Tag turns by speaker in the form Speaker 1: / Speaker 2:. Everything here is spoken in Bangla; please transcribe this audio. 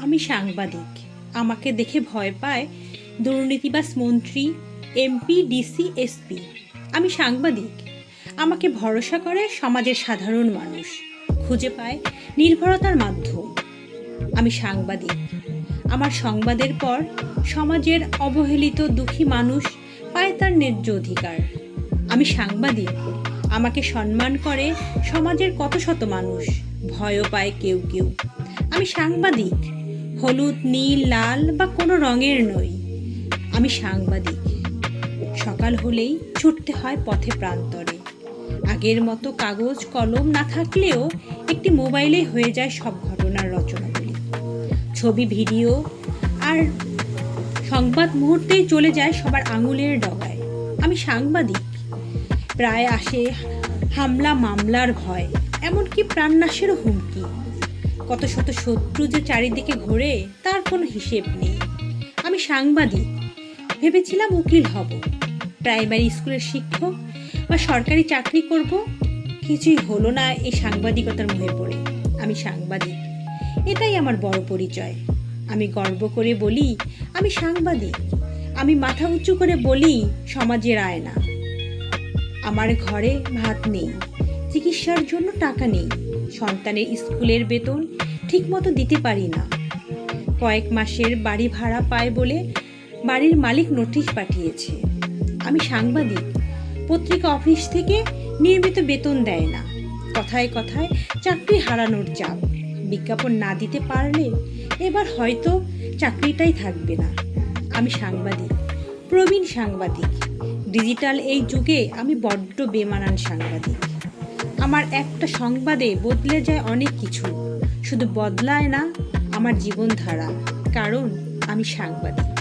Speaker 1: আমি সাংবাদিক। আমাকে দেখে ভয় পায় দুর্নীতিবাজ মন্ত্রী, এমপি, ডিসি, এসপি। আমি সাংবাদিক। আমাকে ভরসা করে সমাজের সাধারণ মানুষ, খুঁজে পায় নির্ভরতার মাধ্যম। আমি সাংবাদিক। আমার সংবাদের পর সমাজের অবহেলিত দুঃখী মানুষ পায় তার ন্যায্য অধিকার। আমি সাংবাদিক। আমাকে সম্মান করে সমাজের কত শত মানুষ, ভয়ও পায় কেউ কেউ। আমি সাংবাদিক। হলুদ, নীল, লাল বা কোনো রঙের নই। আমি সাংবাদিক। সকাল হলেই ছুটতে হয় পথে প্রান্তরে। আগের মতো কাগজ কলম না থাকলেও একটি মোবাইলে হয়ে যায় সব ঘটনার রচনাগুলি। ছবি, ভিডিও আর সংবাদ মুহূর্তেই চলে যায় সবার আঙুলের ডগায়। আমি সাংবাদিক। প্রায় আসে হামলা মামলার ভয়, এমনকি প্রাণনাশেরও হুমকি। কত শত শত্রু যে চারিদিকে ঘোরে তার কোনো হিসেব নেই। আমি সাংবাদিক। ভেবেছিলাম উকিল হব, প্রাইমারি স্কুলের শিক্ষক বা সরকারি চাকরি করব। কিছুই হলো না এই সাংবাদিকতার মুখে পড়ে। আমি সাংবাদিক। এটাই আমার বড় পরিচয়। আমি গর্ব করে বলি আমি সাংবাদিক। আমি মাথা উঁচু করে বলি সমাজের আয়না। আমার ঘরে ভাত নেই, চিকিৎসার জন্য টাকা নেই, সন্তানের স্কুলের বেতন ঠিকমতো দিতে পারি না। কয়েক মাসের বাড়ি ভাড়া পায় বলে বাড়ির মালিক নোটিশ পাঠিয়েছে। আমি সাংবাদিক। পত্রিকা অফিস থেকে নিয়মিত বেতন দেয় না। কথায় কথায় চাকরি হারানোর চাপ। বিজ্ঞাপন না দিতে পারলে এবার হয়তো চাকরিটাই থাকবে না। আমি সাংবাদিক, প্রবীণ সাংবাদিক। ডিজিটাল এই যুগে আমি বড্ড বেমানান সাংবাদিক। আমার একটা সংবাদে বদলে যায় অনেক কিছু, শুধু বদলায় না আমার জীবনধারা, কারণ আমি সাংবাদিক।